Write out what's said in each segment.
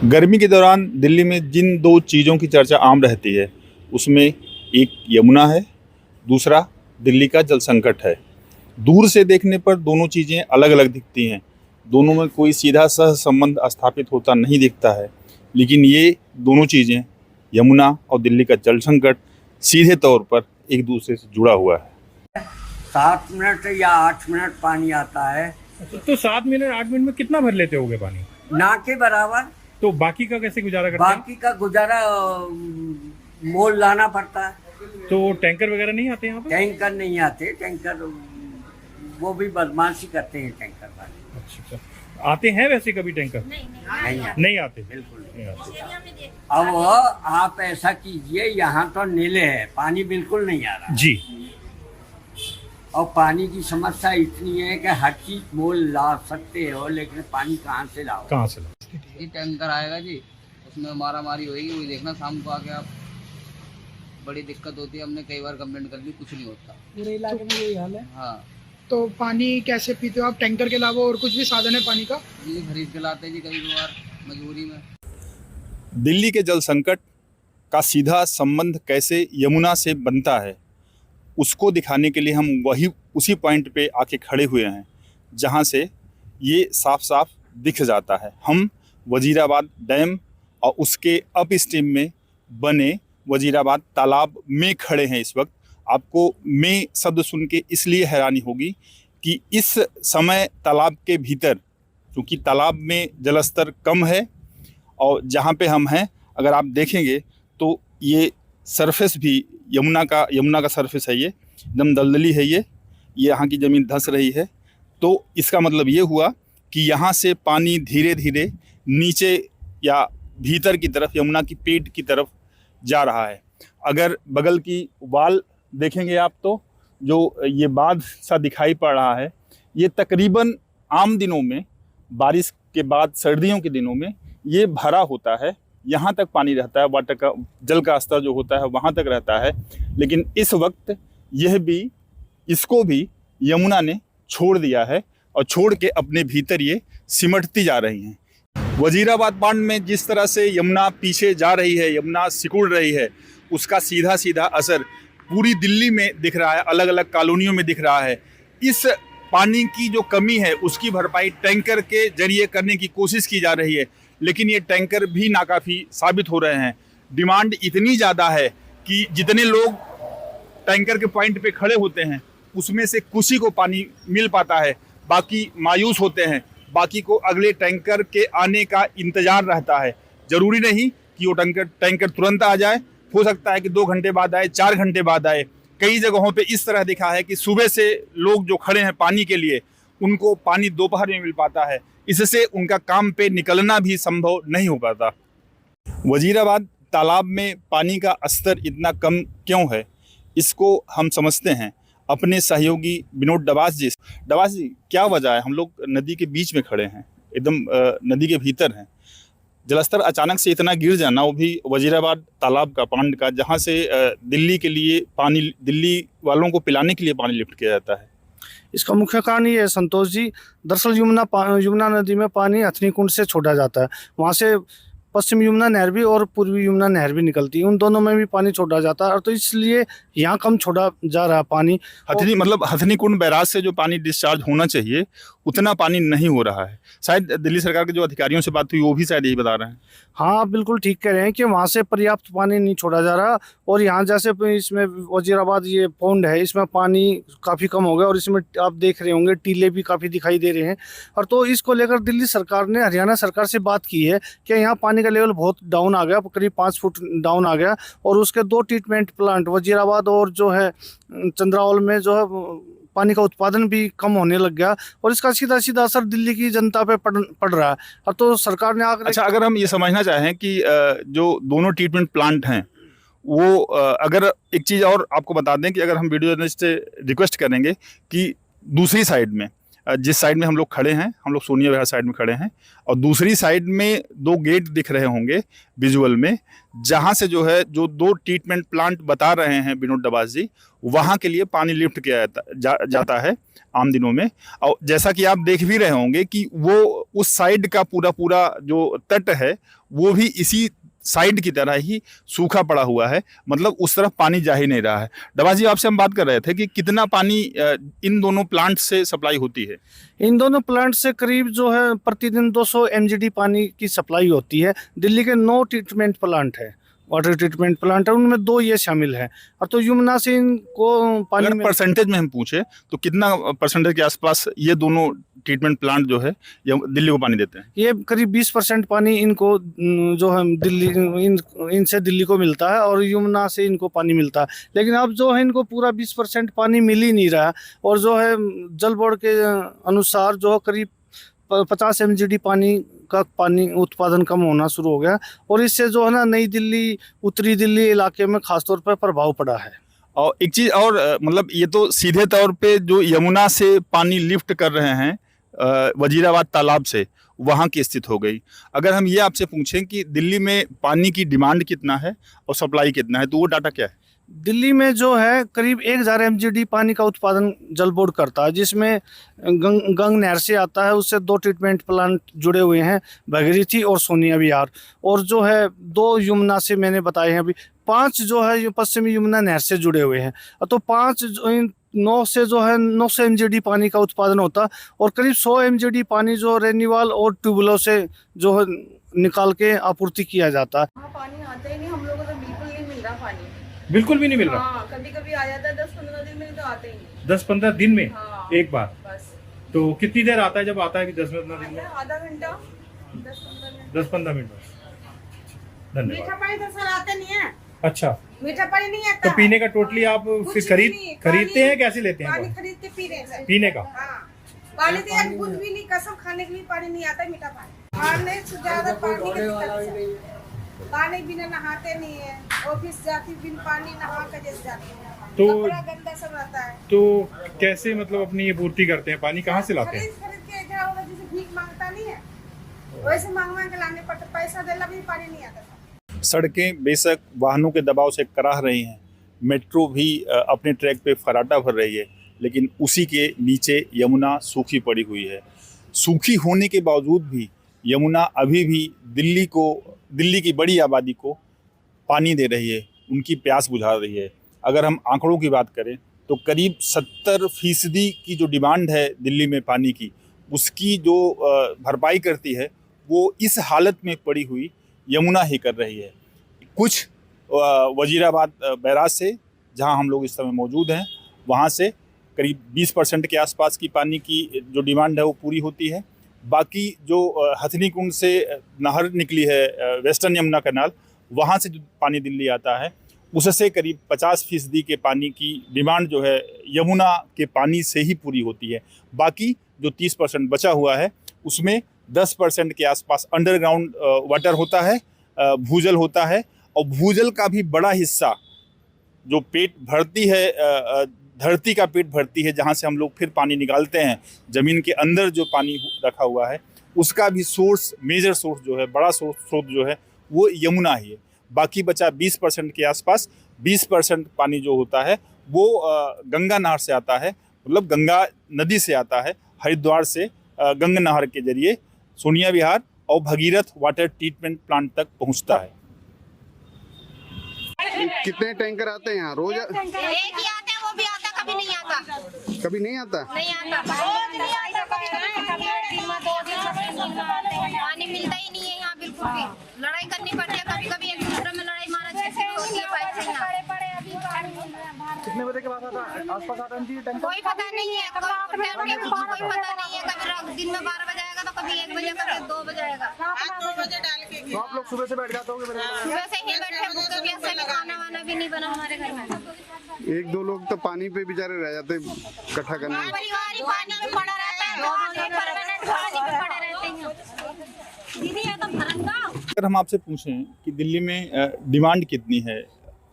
गर्मी के दौरान दिल्ली में जिन दो चीज़ों की चर्चा आम रहती है उसमें एक यमुना है, दूसरा दिल्ली का जल संकट है। दूर से देखने पर दोनों चीज़ें अलग अलग दिखती हैं, दोनों में कोई सीधा सह संबंध स्थापित होता नहीं दिखता है, लेकिन ये दोनों चीज़ें यमुना और दिल्ली का जल संकट सीधे तौर पर एक दूसरे से जुड़ा हुआ है। 7 मिनट या 8 मिनट पानी आता है। तो 7 मिनट 8 मिनट में कितना भर लेते होगे पानी? ना के बराबर। तो बाकी का कैसे गुजारा करते हैं? बाकी का गुजारा मोल लाना पड़ता है। तो टैंकर वगैरह नहीं आते यहाँ पे? टैंकर नहीं आते, टैंकर वो भी बदमाशी करते हैं टैंकर वाले। अच्छा, आते हैं वैसे कभी टैंकर? नहीं आते, नहीं आते, बिल्कुल नहीं आते। अब आप ऐसा कीजिए, यहाँ तो नीले है, पानी बिल्कुल नहीं आ रहा जी। और पानी की समस्या इतनी है कि हर चीज मोल ला सकते हो, लेकिन पानी कहाँ से लाओ? कहाँ से लाओ? जी टैंकर आएगा जी, उसमें मारा मारी होगी, वही देखना शाम को आके आप। बड़ी दिक्कत होती है, हमने कई बार कंप्लेंट कर ली, कुछ नहीं होता। पूरे इलाके में यही हाल है। हाँ तो पानी कैसे पीते हो आप? टैंकर के अलावा और कुछ भी साधन है पानी का? जी, खरीद के लाते हैं जी, कभी कभार मजबूरी में। दिल्ली के जल संकट का सीधा संबंध कैसे यमुना से बनता है, उसको दिखाने के लिए हम उसी पॉइंट पे आके खड़े हुए हैं जहाँ से ये साफ साफ दिख जाता है। हम वजीराबाद डैम और उसके अप स्ट्रीम में बने वजीराबाद तालाब में खड़े हैं इस वक्त। आपको में शब्द सुन के इसलिए हैरानी होगी कि इस समय तालाब के भीतर, क्योंकि तालाब में जलस्तर कम है और जहाँ पे हम हैं अगर आप देखेंगे तो ये सरफेस भी यमुना का सरफेस है, ये एकदम दलदली है, ये यहाँ की ज़मीन धंस रही है। तो इसका मतलब ये हुआ कि यहाँ से पानी धीरे धीरे नीचे या भीतर की तरफ, यमुना की पेट की तरफ जा रहा है। अगर बगल की वाल देखेंगे आप तो जो ये बांध सा दिखाई पड़ रहा है, ये तकरीबन आम दिनों में, बारिश के बाद सर्दियों के दिनों में ये भरा होता है, यहाँ तक पानी रहता है, वाटर का जल का स्तर जो होता है वहाँ तक रहता है। लेकिन इस वक्त इसको भी यमुना ने छोड़ दिया है और छोड़ के अपने भीतर ये सिमटती जा रही हैं। वजीराबाद बांध में जिस तरह से यमुना पीछे जा रही है, यमुना सिकुड़ रही है, उसका सीधा सीधा असर पूरी दिल्ली में दिख रहा है, अलग अलग कॉलोनियों में दिख रहा है। इस पानी की जो कमी है उसकी भरपाई टैंकर के जरिए करने की कोशिश की जा रही है, लेकिन ये टैंकर भी नाकाफ़ी साबित हो रहे हैं। डिमांड इतनी ज़्यादा है कि जितने लोग टैंकर के पॉइंट पे खड़े होते हैं उसमें से कुछ ही को पानी मिल पाता है, बाकी मायूस होते हैं, बाकी को अगले टैंकर के आने का इंतज़ार रहता है। ज़रूरी नहीं कि वो टैंकर तुरंत आ जाए, हो सकता है कि 2 घंटे बाद आए, 4 घंटे बाद आए। कई जगहों पे इस तरह दिखा है कि सुबह से लोग जो खड़े हैं पानी के लिए, उनको पानी दोपहर में मिल पाता है, इससे उनका काम पे निकलना भी संभव नहीं हो पाता। वजीराबाद तालाब में पानी का स्तर इतना कम क्यों है, इसको हम समझते हैं अपने सहयोगी विनोद डबास जी। डबास जी, क्या वजह है? हम लोग नदी के बीच में खड़े हैं, एकदम नदी के भीतर हैं। जलस्तर अचानक से इतना गिर जाना, वो भी वजीराबाद तालाब का, पांड का, जहाँ से दिल्ली के लिए पानी, दिल्ली वालों को पिलाने के लिए पानी लिफ्ट किया जाता है। इसका मुख्य कारण ये है संतोष जी, दरअसल यमुना नदी में पानी हथनी कुंड से छोड़ा जाता है। वहाँ से पश्चिम यमुना नहर भी और पूर्वी यमुना नहर भी निकलती है, उन दोनों में भी पानी छोड़ा जाता है, और तो इसलिए यहाँ कम छोड़ा जा रहा है पानी। हथनी कुंड बैराज से जो पानी डिस्चार्ज होना चाहिए उतना पानी नहीं हो रहा है। शायद दिल्ली सरकार के जो अधिकारियों से बात हुई वो भी शायद यही बता रहे हैं। हाँ, बिल्कुल ठीक कह रहे हैं कि वहाँ से पर्याप्त पानी नहीं छोड़ा जा रहा, और यहाँ जैसे इसमें वजीराबाद ये पौंड है, इसमें पानी काफ़ी कम हो गया, और इसमें आप देख रहे होंगे टीले भी काफ़ी दिखाई दे रहे हैं। और तो इसको लेकर दिल्ली सरकार ने हरियाणा सरकार से बात की है कि यहाँ पानी का लेवल बहुत डाउन आ गया, करीब 5 फुट डाउन आ गया, और उसके 2 ट्रीटमेंट प्लांट वजीराबाद और जो है चंद्रावल में जो है पानी का उत्पादन भी कम होने लग गया, और इसका सीधा सीधा असर दिल्ली की जनता पे पड़ रहा है। और तो सरकार ने आकर, अच्छा, अगर हम ये समझना चाहें कि जो दोनों ट्रीटमेंट प्लांट हैं वो, अगर एक चीज़ और आपको बता दें कि अगर हम वीडियो जर्नलिस्ट से रिक्वेस्ट करेंगे कि दूसरी साइड में जिस साइड में हम लोग खड़े हैं, हम लोग सोनिया विहार साइड में खड़े हैं, और दूसरी साइड में 2 गेट दिख रहे होंगे विजुअल में, जहां से जो है जो 2 ट्रीटमेंट प्लांट बता रहे हैं विनोद डबास जी, वहां के लिए पानी लिफ्ट किया जाता है आम दिनों में। और जैसा कि आप देख भी रहे होंगे कि वो उस साइड का पूरा जो तट है वो भी इसी साइड की तरह ही सूखा पड़ा हुआ है, मतलब उस तरफ पानी जा ही नहीं रहा है। डबास जी, आपसे हम बात कर रहे थे कि कितना पानी इन दोनों प्लांट से सप्लाई होती है? इन दोनों प्लांट से करीब जो है प्रतिदिन 200 MGD पानी की सप्लाई होती है। दिल्ली के 9 ट्रीटमेंट प्लांट है, वाटर ट्रीटमेंट प्लांट है, उनमें 2 ये शामिल है। और तो यमुना से इनको पानी अगर परसेंटेज में हम पूछे तो कितना परसेंटेज के आसपास ये दोनों ट्रीटमेंट प्लांट जो है ये दिल्ली को पानी देते हैं? ये करीब 20% पानी इनको जो है इनसे दिल्ली को मिलता है, और यमुना से इनको पानी मिलता है। लेकिन अब जो है इनको पूरा 20% पानी मिल ही नहीं रहा, और जो है जल बोर्ड के अनुसार जो है करीब 50 MGD पानी उत्पादन कम होना शुरू हो गया, और इससे जो है ना नई दिल्ली, उत्तरी दिल्ली इलाके में खासतौर पर प्रभाव पड़ा है। और एक चीज़ और, मतलब ये तो सीधे तौर पे जो यमुना से पानी लिफ्ट कर रहे हैं वजीराबाद तालाब से, वहाँ की स्थिति हो गई। अगर हम ये आपसे पूछें कि दिल्ली में पानी की डिमांड कितना है और सप्लाई कितना है, तो वो डाटा क्या है? दिल्ली में जो है करीब 1000 MGD पानी का उत्पादन जल बोर्ड करता है, जिसमें गंग नहर से आता है, उससे 2 ट्रीटमेंट प्लांट जुड़े हुए हैं, भगीरथी और सोनिया विहार, और जो है 2 यमुना से मैंने बताए हैं अभी, 5 जो है पश्चिमी यमुना नहर से जुड़े हुए हैं। तो 5 9 से जो है 900 MGD पानी का उत्पादन होता, और करीब 100 MGD पानी जो रेनीवाल और ट्यूबवेलों से जो है निकाल के आपूर्ति किया जाता है। पानी आता ही नहीं, हम लोगों को बिल्कुल नहीं मिल रहा पानी, बिल्कुल भी नहीं मिल रहा? हाँ, कभी कभी आ जाता है 10-15 दिन में, तो आते ही नहीं। 10-15 दिन में? हाँ, एक बार? बस। तो कितनी देर आता है जब आता है कि 10-15 दिन में? आधा घंटा, 10-15 मिनट। 10-15 मिनट बस। मीठा धन्यवाद। पानी तो सर आता नहीं है। अच्छा, मीठा पानी नहीं आता तो पीने का टोटली आप कुछ फिर भी नहीं, खरीदते पानी- हैं, कैसे लेते हैं? पानी खरीद के पी रहे हैं सर। पीने का? हाँ, पानी तो एक बूंद भी नहीं, कसम खाने के लिए पानी नहीं आता है, मीठा पानी। खाने से ज्यादा पानी की दिक्कत है। पानी बिना नहाते नहीं है, ऑफिस जाती बिन पानी नहा कर जैसे जाती है, तो कपड़ा गंदा सब रहता है। तो कैसे मतलब अपनी ये पूर्ति करते हैं? पानी कहाँ से लाते हैं? खरीद के क्या होगा, जैसे भीख मांगता नहीं है वैसे मांग के लाने पड़ते, पैसा देला भी पानी नहीं आता था। सड़कें बेशक वाहनों के दबाव से कराह रही हैं, मेट्रो भी अपने ट्रैक पे फराटा भर रही है, लेकिन उसी के नीचे यमुना सूखी पड़ी हुई है। सूखी होने के बावजूद भी यमुना अभी भी दिल्ली की बड़ी आबादी को पानी दे रही है, उनकी प्यास बुझा रही है। अगर हम आंकड़ों की बात करें तो करीब 70% की जो डिमांड है दिल्ली में पानी की, उसकी जो भरपाई करती है वो इस हालत में पड़ी हुई यमुना ही कर रही है। कुछ वजीराबाद बैराज से, जहां हम लोग इस समय मौजूद हैं, वहां से करीब 20% के आसपास की पानी की जो डिमांड है वो पूरी होती है। बाकी जो हथनी कुंड से नहर निकली है, वेस्टर्न यमुना कैनाल, वहाँ से जो पानी दिल्ली आता है उससे करीब 50% के पानी की डिमांड जो है यमुना के पानी से ही पूरी होती है। बाकी जो 30% बचा हुआ है उसमें 10% के आसपास अंडरग्राउंड वाटर होता है, भूजल होता है, और भूजल का भी बड़ा हिस्सा जो पेट भरती है, धरती का पेट भरती है, जहाँ से हम लोग फिर पानी निकालते हैं, ज़मीन के अंदर जो पानी रखा हुआ है उसका भी सोर्स, मेजर सोर्स जो है, बड़ा स्रोत जो है वो यमुना ही है। बाकी बचा 20% के आसपास 20% पानी जो होता है वो गंगा नहर से आता है, मतलब गंगा नदी से आता है, हरिद्वार से गंगा नहर के जरिए सोनिया विहार और भगीरथ वाटर ट्रीटमेंट प्लांट तक पहुंचता है। कितने टैंकर आते हैं यहाँ रोज? एक ही आते हैं, वो भी आता, कभी नहीं आता। कभी नहीं आता? नहीं आता, पानी मिलता ही नहीं है यहाँ बिल्कुल भी। लड़ाई करनी पड़ती है, कभी कभी एक दूसरे में लड़ाई मारा होती है पाइप से। कितने बजे के बाद आता है? आसपास आता है टैंकर? कोई पता नहीं है, कोई पता नहीं है। कभी दिन में 12 बजे आएगा, तो कभी 1 बजे, कभी 2 बजे आएगा। 2 बजे डाल के तो आप लोग सुबह से बैठ जाते होंगे? सुबह से ही बैठे, भूखे प्यासे भी, खाना वाना भी नहीं बना हमारे घर में। 1-2 लोग तो पानी पे बेचारे रह जाते इकट्ठा करने में। परिवार ही पानी में पड़ा रहता है, परमानेंट पानी में पड़े रहते हैं। दीदी ये तो भरंगा। अगर हम आपसे पूछें कि दिल्ली में डिमांड कितनी है,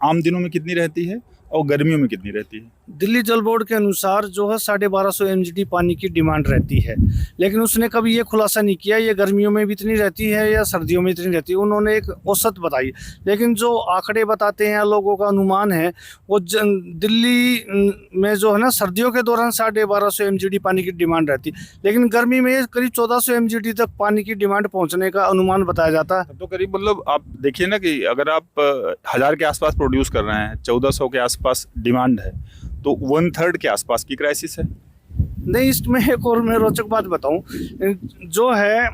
आम दिनों में कितनी रहती है और गर्मियों में कितनी रहती है? दिल्ली जल बोर्ड के अनुसार जो है 1250 MGD पानी की डिमांड रहती है, लेकिन उसने कभी ये खुलासा नहीं किया ये गर्मियों में भी इतनी रहती है या सर्दियों में इतनी रहती है। उन्होंने एक औसत बताई, लेकिन जो आंकड़े बताते हैं लोगों का अनुमान है वो दिल्ली में जो है ना सर्दियों के दौरान 1250 MGD पानी की डिमांड रहती है, लेकिन गर्मी में करीब 1400 MGD तक पानी की डिमांड पहुँचने का अनुमान बताया जाता है। तो करीब मतलब आप देखिए ना कि अगर आप 1000 के आसपास प्रोड्यूस कर रहे हैं, 1400 के आसपास डिमांड है, तो 1/3 के आसपास की क्राइसिस है। नहीं, इसमें एक और मैं रोचक बात बताऊं, जो है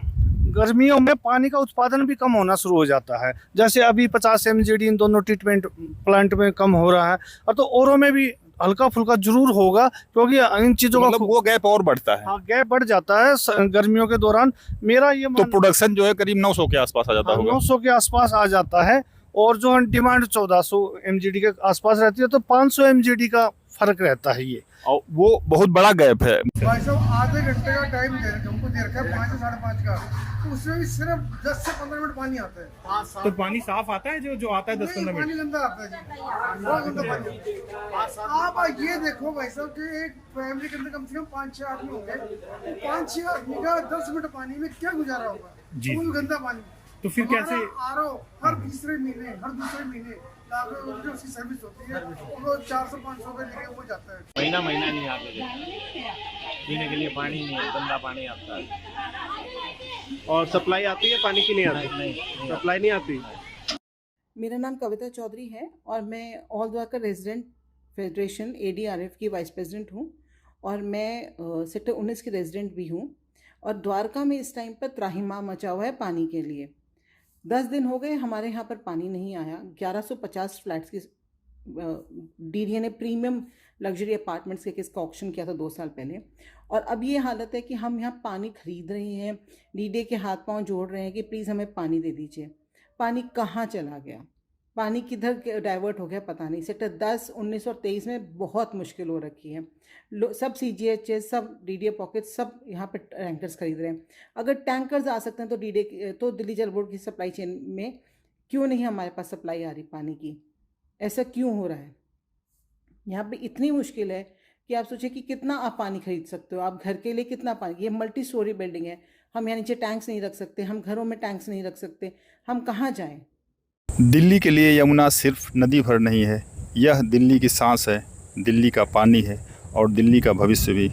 गर्मियों में पानी का उत्पादन भी कम होना शुरू हो जाता है। जैसे अभी 50 MGD इन दोनों ट्रीटमेंट प्लांट में कम हो रहा है, और तो औरों में भी हल्का फुल्का जरूर होगा, क्योंकि इन चीज़ों का मतलब वो गैप और बढ़ता है। हाँ, गैप बढ़ जाता है गर्मियों के दौरान। मेरा ये तो प्रोडक्शन जो है करीब 900 के आसपास आ जाता होगा। 900 के आसपास आ जाता है, और जो डिमांड 1400 MGD के आसपास रहती है, तो 500 MGD का फर्क रहता है ये, और वो बहुत बड़ा गैप है। भाई साहब आधे घंटे का टाइम हमको दे रखा है, 5 से 5:30 का, तो उसमें भी सिर्फ 10 से 15 मिनट पानी आता है। तो पानी साफ आता है जो आता है 10-15 पानी मिनट? गंदा आता है जी, बहुत गंदा पानी। आप ये देखो भाई साहब कि एक फैमिली के अंदर कम से कम 5-6 आदमी होंगे, 5-6 आदमी का 10 मिनट पानी में क्या गुजारा होगा जी। वो भी गंदा पानी। तो फिर कैसे? RO हर दूसरे महीने उसकी सर्विस होती है, वो 400-500 रुपए लेके वो जाता है। महीना नहीं आते, पीने के लिए पानी नहीं है, गंदा पानी आता है। और सप्लाई आती है पानी की? नहीं आती। नहीं, सप्लाई नहीं आती। मेरा नाम कविता चौधरी है और मैं all Dwarka resident federation ADRF की वाइस प्रेसिडेंट हूँ, और मैं सेक्टर 19 की रेजिडेंट भी हूँ। और द्वारका में इस टाइम पर त्राहिमाम मचा हुआ है पानी के लिए। 10 दिन हो गए हमारे यहाँ पर पानी नहीं आया। 1150 फ्लैट्स की DDA ने प्रीमियम लग्जरी अपार्टमेंट्स के किसका ऑक्शन किया था 2 साल पहले, और अब ये हालत है कि हम यहाँ पानी खरीद रहे हैं, DDA के हाथ पांव जोड़ रहे हैं कि प्लीज़ हमें पानी दे दीजिए। पानी कहाँ चला गया, पानी किधर डाइवर्ट हो गया पता नहीं। सेक्टर 10, 19 और 23 में बहुत मुश्किल हो रखी है। सब CGHS, सब DDA पॉकेट, सब यहाँ पे टैंकर्स खरीद रहे हैं। अगर टैंकर्स आ सकते हैं तो तो दिल्ली जल बोर्ड की सप्लाई चेन में क्यों नहीं हमारे पास सप्लाई आ रही पानी की? ऐसा क्यों हो रहा है? यहाँ पे इतनी मुश्किल है कि आप सोचिए कि कितना आप पानी खरीद सकते हो, आप घर के लिए कितना पानी। ये मल्टी स्टोरी बिल्डिंग है, हम यहाँ नीचे टैंक्स नहीं रख सकते, हम घरों में टैंक्स नहीं रख सकते, हम कहाँ जाएँ? दिल्ली के लिए यमुना सिर्फ नदी भर नहीं है, यह दिल्ली की सांस है, दिल्ली का पानी है और दिल्ली का भविष्य भी।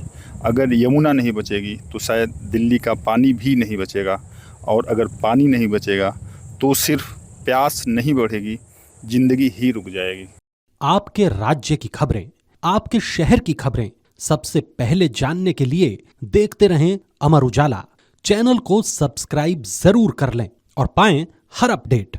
अगर यमुना नहीं बचेगी तो शायद दिल्ली का पानी भी नहीं बचेगा, और अगर पानी नहीं बचेगा तो सिर्फ प्यास नहीं बढ़ेगी, ज़िंदगी ही रुक जाएगी। आपके राज्य की खबरें, आपके शहर की खबरें सबसे पहले जानने के लिए देखते रहें अमर उजाला। चैनल को सब्सक्राइब जरूर कर लें और पाएं हर अपडेट।